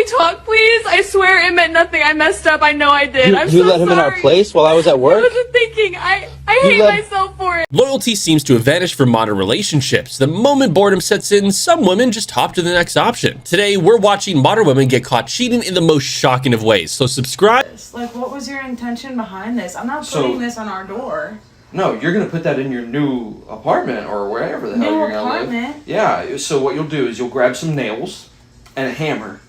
talk, please? I swear it meant nothing. I messed up. I know I did. I'm so sorry. You let him in our place while I was at work? I wasn't thinking. I hate myself for it. Loyalty seems to have vanished from modern relationships. The moment boredom sets in, some women just hop to the next option. Today, we're watching modern women get caught cheating in the most shocking of ways. So subscribe. Like, what was your intention behind this? I'm not putting this on our door. No, you're going to put that in your new apartment or wherever the hell you're going to live. Yeah, so what you'll do is you'll grab some nails and a hammer.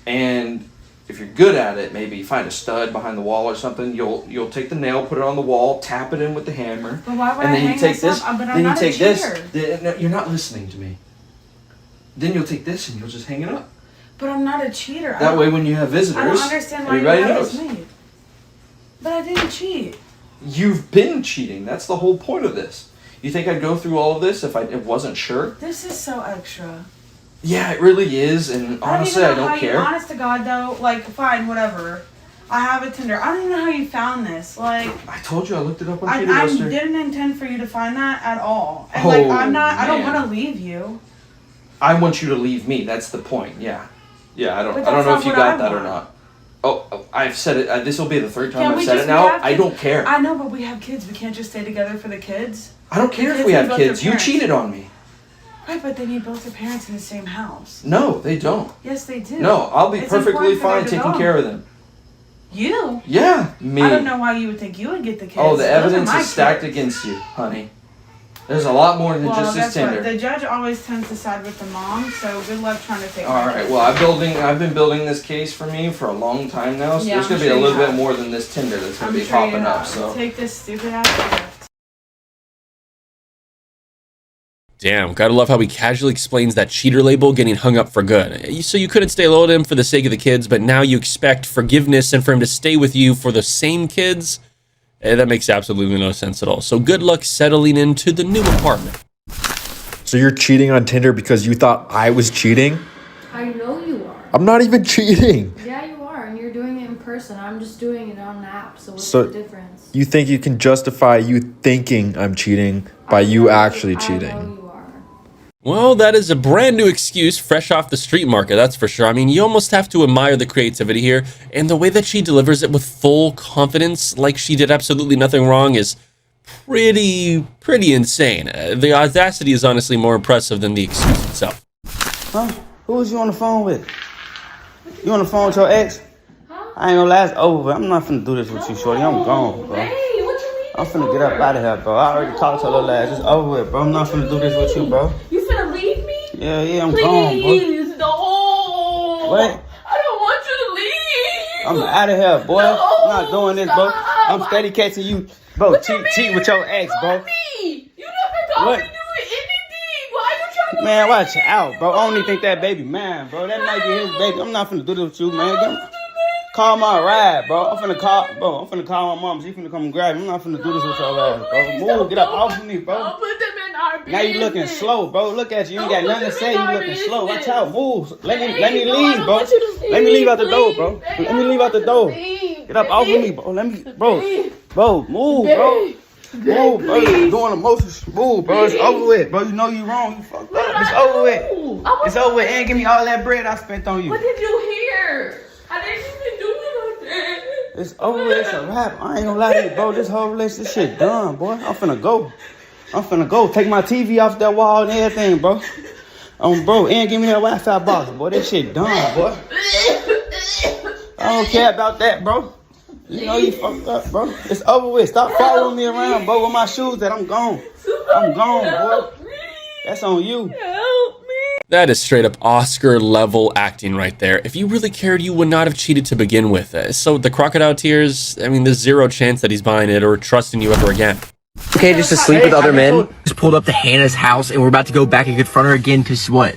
And if you're good at it, maybe find a stud behind the wall or something. You'll take the nail, put it on the wall, tap it in with the hammer. But why would and I then hang you take this this. up? But I'm then not you a take cheater. this. No, you're not listening to me. Then you'll take this and you'll just hang it up. But I'm not a cheater. That way, when you have visitors, I don't understand why everybody you have knows. this made. But I didn't cheat. You've been cheating. That's the whole point of this. You think I'd go through all of this if I wasn't sure? This is so extra. Yeah, it really is, and honestly, I don't care. Honest to God, though, like, fine, whatever. I have a Tinder. I don't even know how you found this. Like, I told you I looked it up on I Tinder. didn't intend for you to find that at all. And like, I don't want to leave you. I want you to leave me. That's the point. Yeah, I don't But know if you got that or want. not. Oh, I've said it. This will be the third time I've said it now. I don't care. I know, but we have kids. We can't just stay together for the kids. I don't care if we have kids. You cheated on me. Right, but they need both their parents in the same house. No, they don't. Yes, they do. No, I'll be perfectly fine taking care of them. You? Yeah, me. I don't know why you would think you would get the kids. Oh, the evidence is stacked against you, honey. There's a lot more than just this Tinder. The judge always tends to side with the mom, so good luck trying to take. All right. Well, I've been building this case for me for a long time now. So there's gonna be a little bit more than this Tinder that's gonna be popping up. So take this stupid ass gift. Damn, gotta love how he casually explains that cheater label getting hung up for good. So you couldn't stay loyal to him for the sake of the kids, but now you expect forgiveness and for him to stay with you for the same kids? That makes absolutely no sense at all. So good luck settling into the new apartment. So you're cheating on Tinder because you thought I was cheating? I know you are. I'm not even cheating. Yeah, you are, and you're doing it in person. I'm just doing it on an app, so what's the difference? You think you can justify you thinking I'm cheating by you actually cheating? I know you are. Well, that is a brand new excuse fresh off the street market, that's for sure. I mean, you almost have to admire the creativity here, and the way that she delivers it with full confidence, like she did absolutely nothing wrong, is pretty insane. The audacity is honestly more impressive than the excuse itself. Huh? Who was you on the phone with? You on the phone with your ex? Huh? I ain't gonna last over. I'm not finna do this with you, shorty. I'm gone, bro. Hey, what you mean? I'm finna get up out of here, bro. I already talked to her little ass. It's over with, bro. I'm not finna do this with you, bro. You finna leave me? Yeah, I'm gone, bro. Please, no. What? I don't want you to leave. I'm out of here, boy. No, I'm not doing this, bro. I'm steady catching you, bro. What Cheat with your ex, bro. Me. You never told me to do anything. Why are you trying to Man, watch out, bro. I don't even think that baby mine, bro. That might be his baby. I'm not finna do this with you, man. Call my ride, bro. I'm finna call my mom. She finna come and grab me. I'm not finna do this with your ass, bro. Move, get up off of me, bro. Don't put them in our business. Now you looking slow, bro. Look at you. You ain't got nothing to say. You looking slow. Watch out. Move. Let me leave, bro. Let me leave out the door, bro. Let me leave out the door. Get up off of me, bro. Bro, move, bro. Move, bro. You're doing emotions. Move, bro. It's over with, bro. You know you wrong. You fucked up. It's over with. It's over with. And give me all that bread I spent on you. What did you hear? I didn't even do anything. It's over with. It's a wrap. I ain't gonna lie to you, bro. This whole relationship shit done, boy. I'm finna go. Take my TV off that wall and everything, bro. Bro, and give me that Wi-Fi box, boy. That shit done, boy. I don't care about that, bro. You know you fucked up, bro. It's over with. Stop following me around, bro. With my shoes that I'm gone. I'm gone, boy. That's on you. That is straight up Oscar level acting right there. If you really cared, you would not have cheated to begin with. So the crocodile tears, I mean, there's zero chance that he's buying it or trusting you ever again. Okay, just to sleep with other men. Just pulled up to Hannah's house and we're about to go back and confront her again because what?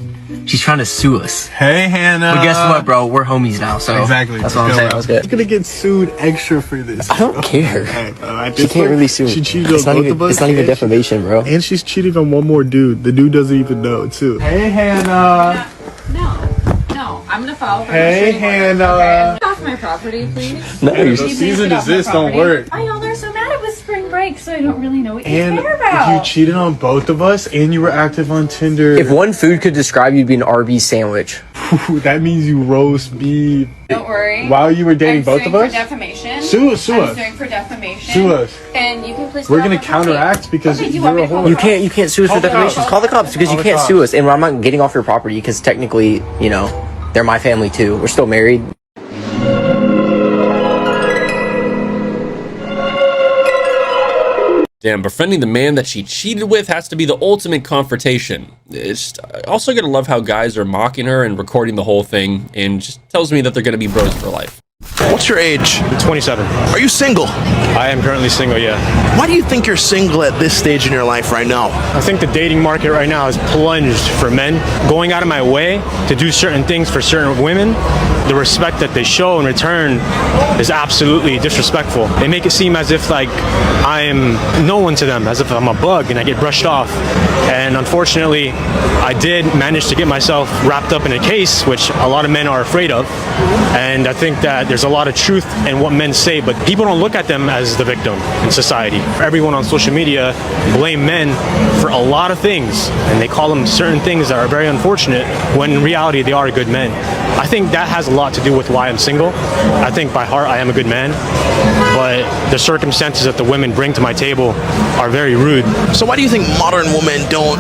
She's trying to sue us. Hey, Hannah. But guess what, bro? We're homies now, so exactly. That's what I'm saying. That was good. She's gonna get sued extra for this. I don't care. She can't really sue. She cheated on both of us. It's not even defamation, bro. And she's cheating on one more dude. The dude doesn't even know, too. Hey, Hannah. No, I'm gonna file for Hey, Hannah. Get off my property, please. No, the season is this. Don't work. I know they're so mad it was spring break, so I don't really know what you And care about. you cheated on both of us, and you were active on Tinder. If one food could describe you, it'd be an Arby's sandwich. Ooh, that means you roast beef. Don't worry. While you were dating both of us? For defamation. Sue us. I'm suing for defamation. Sue us. And you can please. We're gonna counteract because you're a whore. You can't sue us for defamation. Call the cops because you can't sue us, and I'm not getting off your property because technically, you know, they're my family too. We're still married. Damn, befriending the man that she cheated with has to be the ultimate confrontation. It's just, I also gotta love how guys are mocking her and recording the whole thing, and just tells me that they're gonna be bros for life. What's your age? 27. Are you single? I am currently single, yeah. Why do you think you're single at this stage in your life right now? I think the dating market right now is plunged for men. Going out of my way to do certain things for certain women, the respect that they show in return is absolutely disrespectful. They make it seem as if like I am no one to them, as if I'm a bug and I get brushed off. And unfortunately, I did manage to get myself wrapped up in a case, which a lot of men are afraid of. And I think that there's a lot of truth in what men say, but people don't look at them as the victim in society. Everyone on social media blame men for a lot of things, and they call them certain things that are very unfortunate, when in reality they are good men. I think that has a lot to do with why I'm single. I think by heart I am a good man, but the circumstances that the women bring to my table are very rude. So why do you think modern women don't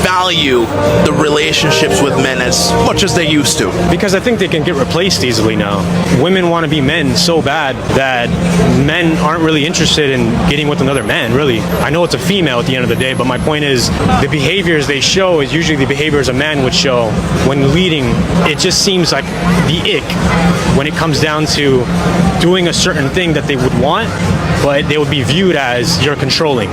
value the relationships with men as much as they used to? Because I think they can get replaced easily now. Women want to be men so bad that men aren't really interested in getting with another man, really. I know it's a female at the end of the day, but my point is the behaviors they show is usually the behaviors a man would show when leading. It just seems like the ick when it comes down to doing a certain thing that they would want, but they would be viewed as you're controlling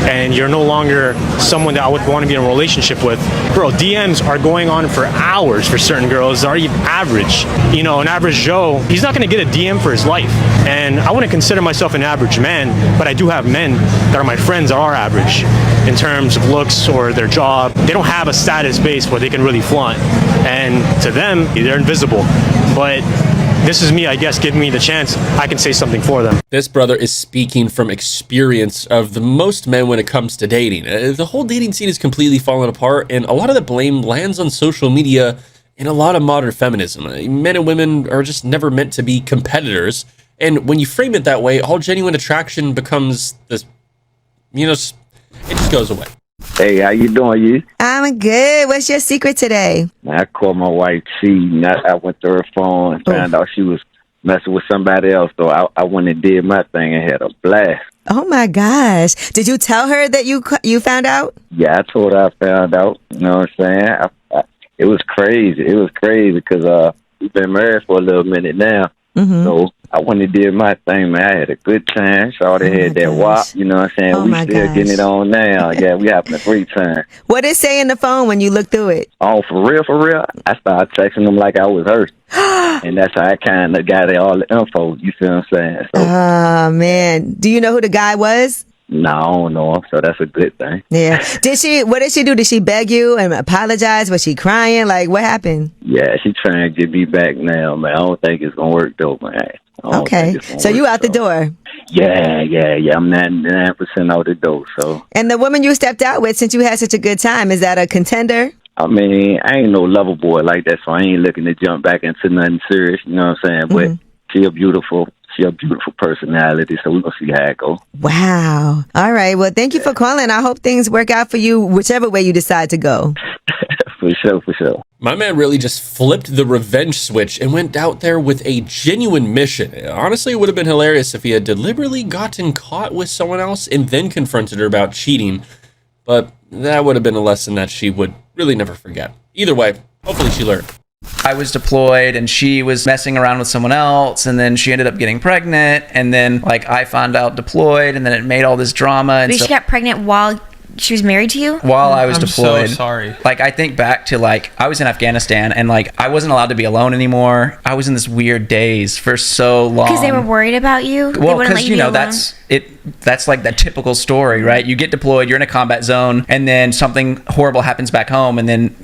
and you're no longer someone that I would want to be in a relationship with. Bro, DMs are going on for hours for certain girls. They're even average. You know, an average Joe, he's not going to get a DM for his life. And I wouldn't consider myself an average man, but I do have men that are my friends that are average in terms of looks or their job. They don't have a status base where they can really flaunt. And to them, they're invisible. But this is me, I guess, giving me the chance I can say something for them. This brother is speaking from experience of the most men when it comes to dating. The whole dating scene is completely falling apart, and a lot of the blame lands on social media and a lot of modern feminism. Men and women are just never meant to be competitors, and when you frame it that way, all genuine attraction becomes this, you know, it just goes away. Hey, how you doing, you? I'm good. What's your secret today? I called my wife cheating. I went through her phone and found out she was messing with somebody else. So I went and did my thing and had a blast. Oh my gosh! Did you tell her that you found out? Yeah, I told her I found out. You know what I'm saying? It was crazy. It was crazy because we've been married for a little minute now. Mm-hmm. So I went and did my thing, man. I had a good time. Shawty had that wop, you know what I'm saying? We still getting it on now. Yeah, we having a great time. What did it say in the phone when you looked through it? Oh, for real, for real? I started texting them like I was her. And that's how I kind of got all the info, you feel what I'm saying? So, oh, man. Do you know who the guy was? No, I don't know him, so that's a good thing. Yeah. What did she do? Did she beg you and apologize? Was she crying? Like, what happened? Yeah, she trying to get me back now, man. I don't think it's going to work, though, man. Okay. So you out the door? Yeah. I'm 99% out the door, so. And the woman you stepped out with, since you had such a good time, is that a contender? I mean, I ain't no lover boy like that, so I ain't looking to jump back into nothing serious, you know what I'm saying? But she a beautiful personality, so we're going to see how it goes. Wow. All right. Well, thank you for calling. I hope things work out for you, whichever way you decide to go. For sure. My man really just flipped the revenge switch and went out there with a genuine mission. Honestly, it would have been hilarious if he had deliberately gotten caught with someone else and then confronted her about cheating. But that would have been a lesson that she would really never forget. Either way, hopefully she learned. I was deployed and she was messing around with someone else, and then she ended up getting pregnant, and then like I found out deployed, and then it made all this drama. And she got pregnant while she was married to you? While I was deployed. I'm so sorry. Like, I think back to, like, I was in Afghanistan, and, like, I wasn't allowed to be alone anymore. I was in this weird daze for so long. Because they were worried about you? Well, because, you know, that's... it. that's like that typical story, right? You get deployed, you're in a combat zone, and then something horrible happens back home, and then I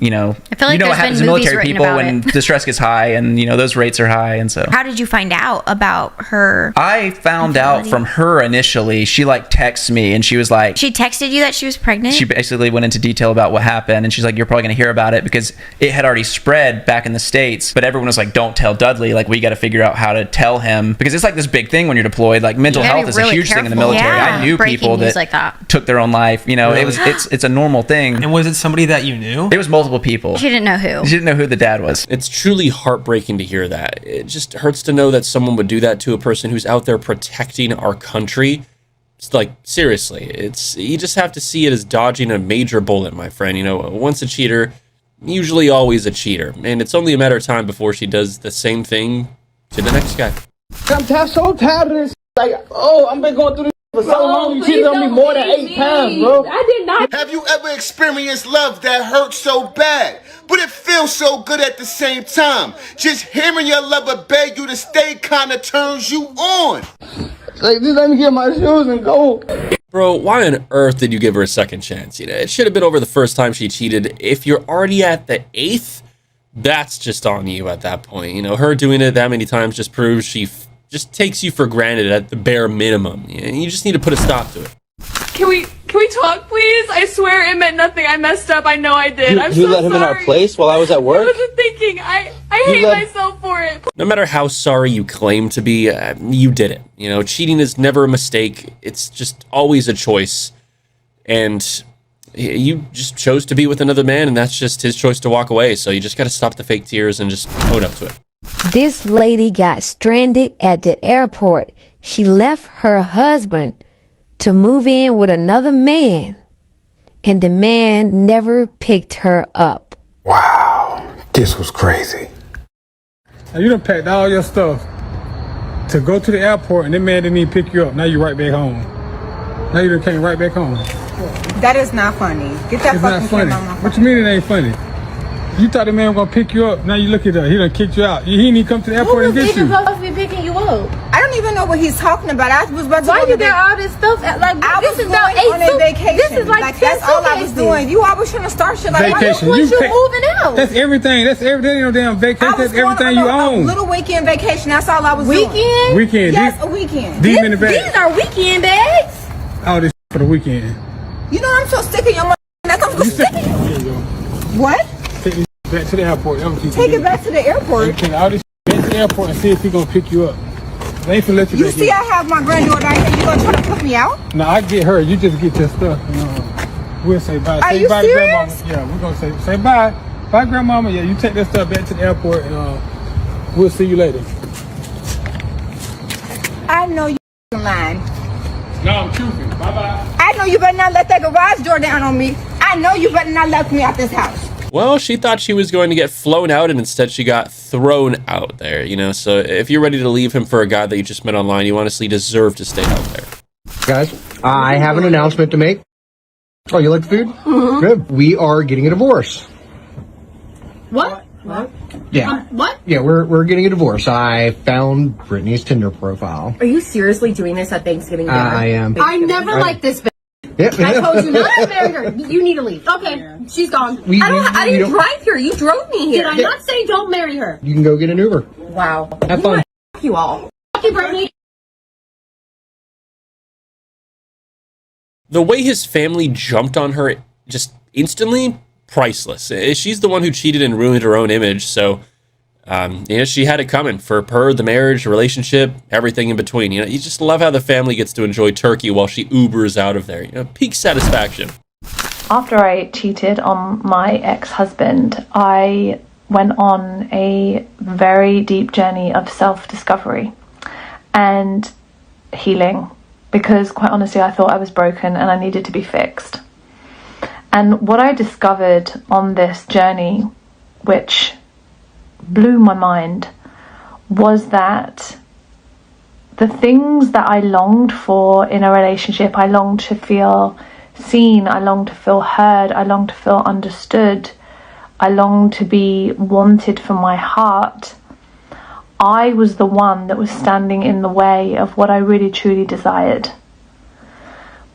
feel like what happens to military people when the stress gets high, and those rates are high, and so. How did you find out about her? I found out from her initially. She like texted me, and she was like, she texted you that she was pregnant. She basically went into detail about what happened, and she's like, you're probably gonna hear about it because it had already spread back in the States, but everyone was like, don't tell Dudley, like we got to figure out how to tell him, because it's like this big thing when you're deployed. Like mental health is a huge thing in the military. I knew people that took their own life. It's a normal thing. And was it somebody that you knew? It was multiple people. She didn't know who. She didn't know who the dad was. It's truly heartbreaking to hear that. It just hurts to know that someone would do that to a person who's out there protecting our country. It's like, seriously, you just have to see it as dodging a major bullet, my friend. Once a cheater, usually always a cheater. And it's only a matter of time before she does the same thing to the next guy. I'm so tired of this. Like, I've been going through this for so long. You cheated on me more than 8 times, bro. I did not. Have you ever experienced love that hurts so bad, but it feels so good at the same time? Just hearing your lover beg you to stay kind of turns you on. Like, just let me get my shoes and go. Bro, why on earth did you give her a second chance? It should have been over the first time she cheated. If you're already at the 8th, that's just on you at that point. Her doing it that many times just proves she just takes you for granted at the bare minimum. You just need to put a stop to it. Can we talk, please? I swear it meant nothing. I messed up. I know I did. I'm so sorry. You let him in our place while I was at work? I wasn't thinking. I hate myself for it. No matter how sorry you claim to be, you did it. Cheating is never a mistake. It's just always a choice. And you just chose to be with another man, and that's just his choice to walk away. So you just got to stop the fake tears and just own up to it. This lady got stranded at the airport. She left her husband to move in with another man, and the man never picked her up. Wow, this was crazy. Now you done packed all your stuff to go to the airport, and that man didn't even pick you up. Now you right back home. Now you done came right back home. That is not funny. Get that fucking funny. What you mean it ain't funny? You thought the man was gonna pick you up. Now you look at her. He done kicked you out. He didn't even come to the airport and get you. Who was supposed to be picking you up? I don't even know what he's talking about. I was about to. Why you got all this stuff? This is not on a vacation. This is like that's all I was doing. You always trying to start shit like vacation. Why you moving out? That's everything. That's everything. No damn vacation. That's everything you own. A little weekend vacation. That's all I was doing. Weekend. Yes, a weekend. These in the bag. These are weekend bags. All this for the weekend. You know I'm so sick of your mother. I'm so sick of you. What? Back to the airport. Take it back to the airport. Take all this back to the airport and see if he's gonna pick you up. They ain't finna let you back see, in. I have my granddaughter out here. You gonna try to put me out? No, I get her. You just get your stuff. We'll say bye. Are say you bye serious? To grandmama. Yeah, we're gonna say bye. Bye, grandmama. Yeah, you take that stuff back to the airport, and we'll see you later. I know you lying. No, I'm truthing. Bye bye. I know you better not let that garage door down on me. I know you better not let me out this house. Well, she thought she was going to get flown out, and instead she got thrown out there, So if you're ready to leave him for a guy that you just met online, you honestly deserve to stay out there. Guys, I have an announcement to make. Oh, you like the food? Mm-hmm. Good. We are getting a divorce. What? Yeah. What? Yeah, we're getting a divorce. I found Brittany's Tinder profile. Are you seriously doing this at Thanksgiving dinner? I am. I never liked this bitch. Yep. I told you not to marry her. You need to leave. Okay, she's gone. I didn't drive here. You drove me here. Did I not say don't marry her? You can go get an Uber. Wow. Have fun. Fuck you all. Fuck you, Brittany. The way his family jumped on her just instantly, priceless. She's the one who cheated and ruined her own image, so she had it coming for her, the marriage, the relationship, everything in between. You just love how the family gets to enjoy turkey while she Ubers out of there. Peak satisfaction. After I cheated on my ex-husband, I went on a very deep journey of self-discovery and healing, because quite honestly, I thought I was broken and I needed to be fixed. And what I discovered on this journey, which blew my mind, was that the things that I longed for in a relationship, I longed to feel seen, I longed to feel heard, I longed to feel understood, I longed to be wanted from my heart. I was the one that was standing in the way of what I really truly desired.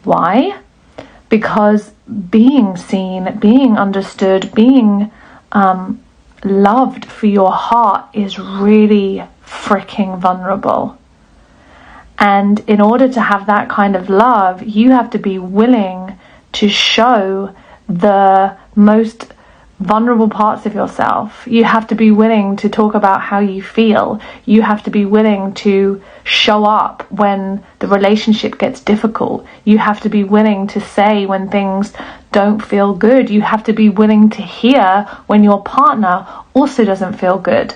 Why? Because being seen, being understood, being loved for your heart is really freaking vulnerable. And in order to have that kind of love, you have to be willing to show the most vulnerable parts of yourself. You have to be willing to talk about how you feel. You have to be willing to show up when the relationship gets difficult. You have to be willing to say when things don't feel good. You have to be willing to hear when your partner also doesn't feel good.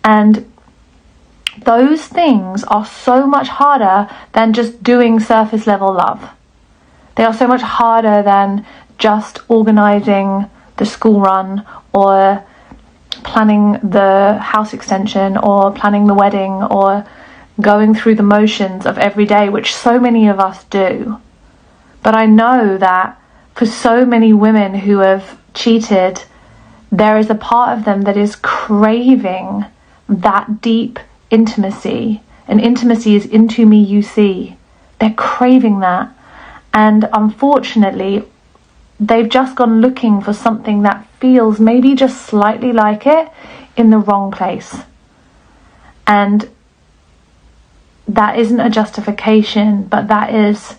And those things are so much harder than just doing surface level love. They are so much harder than just organizing the school run or planning the house extension or planning the wedding or going through the motions of every day, which so many of us do. But I know that for so many women who have cheated, there is a part of them that is craving that deep intimacy. And intimacy is into me, you see. They're craving that. And unfortunately, they've just gone looking for something that feels maybe just slightly like it in the wrong place. And that isn't a justification, but that is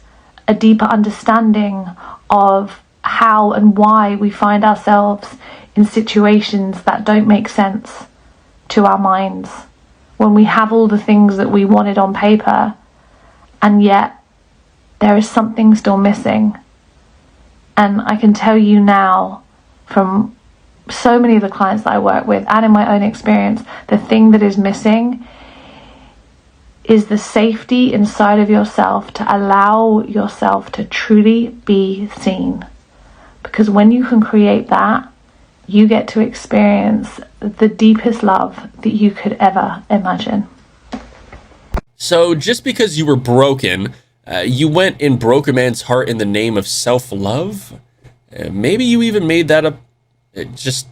a deeper understanding of how and why we find ourselves in situations that don't make sense to our minds. When we have all the things that we wanted on paper, and yet there is something still missing. And I can tell you now, from so many of the clients that I work with and in my own experience, the thing that is missing is the safety inside of yourself to allow yourself to truly be seen. Because when you can create that, you get to experience the deepest love that you could ever imagine. So just because you were broken, you went and broke a man's heart in the name of self-love? Maybe you even made that up just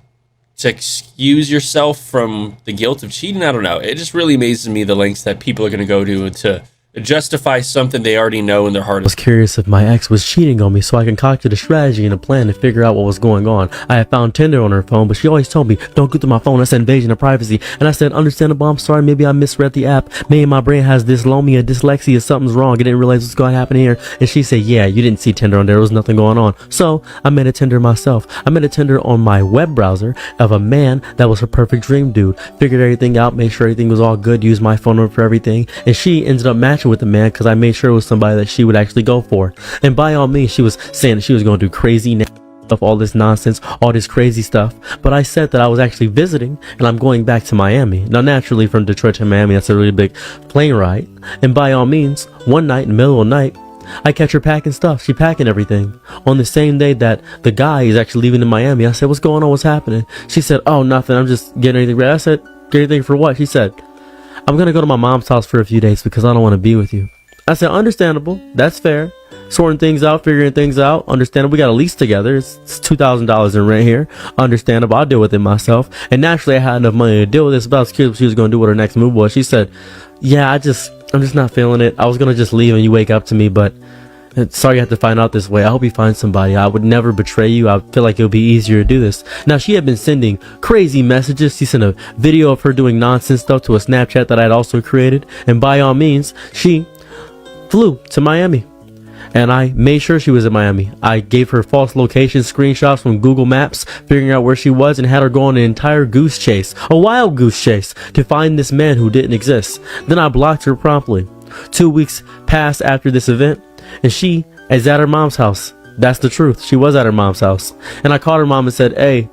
to excuse yourself from the guilt of cheating? I don't know. It just really amazes me the lengths that people are going to go to justify something they already know in their heart. I was curious if my ex was cheating on me, so I concocted a strategy and a plan to figure out what was going on. I had found Tinder on her phone, but she always told me, don't go through my phone, that's an invasion of privacy. And I said, understandable, I'm sorry, maybe I misread the app. Maybe my brain has dyslomia, dyslexia, something's wrong, I didn't realize what's going to happen here. And she said, yeah, you didn't see Tinder on there was nothing going on. So I made a Tinder myself. I made a Tinder on my web browser of a man that was her perfect dream dude. Figured everything out, made sure everything was all good, used my phone number for everything. And she ended up matching with the man because I made sure it was somebody that she would actually go for. And by all means, she was saying that she was going to do crazy stuff, all this nonsense, all this crazy stuff. But I said that I was actually visiting and I'm going back to Miami. Now, naturally, from Detroit to Miami, that's a really big plane ride. And by all means, one night in the middle of the night, I catch her packing stuff. She packing everything. On the same day that the guy is actually leaving in Miami, I said, what's going on? What's happening? She said, oh, nothing. I'm just getting anything ready. I said, get anything for what? She said, I'm going to go to my mom's house for a few days because I don't want to be with you. I said, understandable. That's fair. Sorting things out, figuring things out. Understandable. We got a lease together. It's $2,000 in rent here. Understandable. I'll deal with it myself. And naturally, I had enough money to deal with this. But I was curious what she was going to do with her next move was. She said, yeah, I'm just not feeling it. I was going to just leave and you wake up to me, but sorry you have to find out this way. I hope you find somebody. I would never betray you. I feel like it would be easier to do this. Now, she had been sending crazy messages. She sent a video of her doing nonsense stuff to a Snapchat that I'd also created. And by all means, she flew to Miami. And I made sure she was in Miami. I gave her false location screenshots from Google Maps, figuring out where she was, and had her go on an entire goose chase, a wild goose chase, to find this man who didn't exist. Then I blocked her promptly. 2 weeks passed after this event, and she is at her mom's house. That's the truth. She was at her mom's house. And I called her mom and said, hey,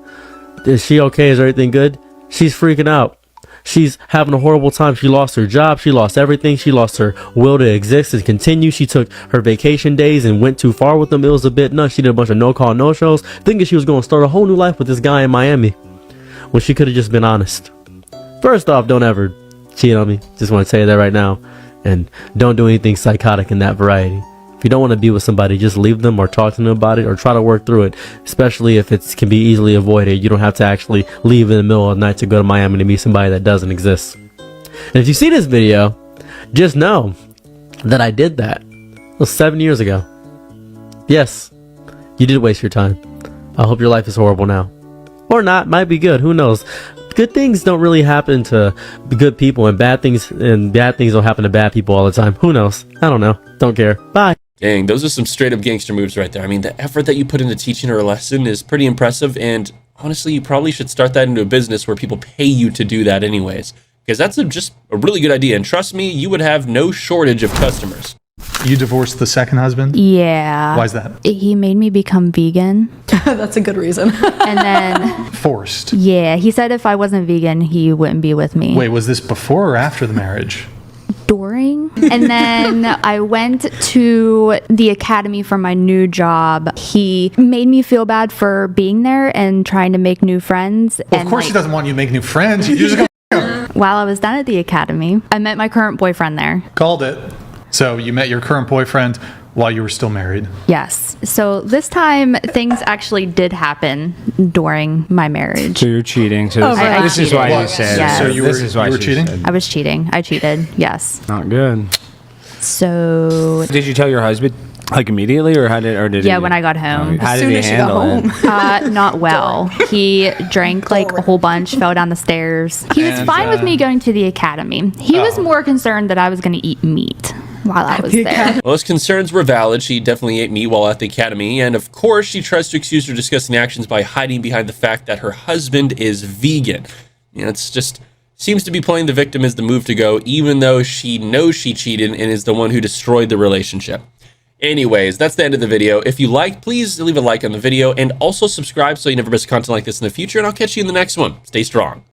is she okay? Is everything good? She's freaking out. She's having a horrible time. She lost her job. She lost everything. She lost her will to exist and continue. She took her vacation days and went too far with them. It was a bit nuts. She did a bunch of no-call, no-shows, thinking she was going to start a whole new life with this guy in Miami, when she could have just been honest. First off, don't ever cheat on me. Just want to tell you that right now. And don't do anything psychotic in that variety. If you don't want to be with somebody, just leave them or talk to them about it or try to work through it, especially if it can be easily avoided. You don't have to actually leave in the middle of the night to go to Miami to meet somebody that doesn't exist. And if you see this video, just know that I did that. It was 7 years ago. Yes, you did waste your time. I hope your life is horrible now. Or not, might be good, who knows. Good things don't really happen to good people, and bad things don't happen to bad people all the time. Who knows? I don't know. Don't care. Bye. Dang, those are some straight up gangster moves right there. I mean, the effort that you put into teaching her a lesson is pretty impressive, and honestly, you probably should start that into a business where people pay you to do that anyways. Because that's just a really good idea, and trust me, you would have no shortage of customers. You divorced the second husband? Yeah. Why is that? He made me become vegan. That's a good reason. And then... Forced? Yeah, he said if I wasn't vegan, he wouldn't be with me. Wait, was this before or after the marriage? During. And then I went to the academy for my new job. He made me feel bad for being there and trying to make new friends. Well, of course he doesn't want you to make new friends. You just go... While I was done at the academy, I met my current boyfriend there. Called it. So you met your current boyfriend while you were still married? Yes. So this time things actually did happen during my marriage. So you're cheating. So this is why you said. Yes. So you were cheating? I was cheating. I cheated. Yes. Not good. So did you tell your husband like immediately, or did yeah, when I got home. How did he handle it? Not well. He drank like a whole bunch, fell down the stairs. He was fine with me going to the academy. He was more concerned that I was going to eat meat while I was there. Well, his concerns were valid. She definitely ate meat while at the academy, and of course, she tries to excuse her disgusting actions by hiding behind the fact that her husband is vegan. You know, it's just seems to be playing the victim as the move to go, even though she knows she cheated and is the one who destroyed the relationship. Anyways, that's the end of the video. If you liked, please leave a like on the video and also subscribe so you never miss content like this in the future, and I'll catch you in the next one. Stay strong.